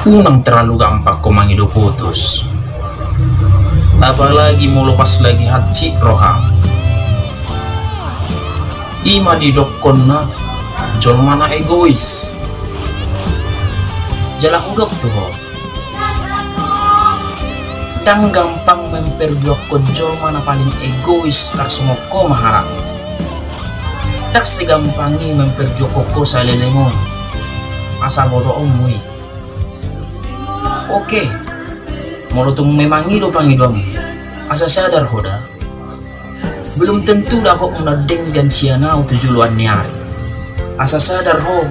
Unang terlalu gampang kau menghidup putus. Apalagi mau lepas lagi hati roha. Ima di dokonna jol mana egois. Jalah udok tuh. Dan gampang memperjuangkan jol mana paling egois tak semua ko maharap. Tak segampangi memperjuangkan ko sa lelengon. Asa bodoh omui. Oke, molotong memang hidup pangidom. Asa sadar hoda. Belum tentu dapat menadeng dan sianau tujuluan niari. Asa sadar ho.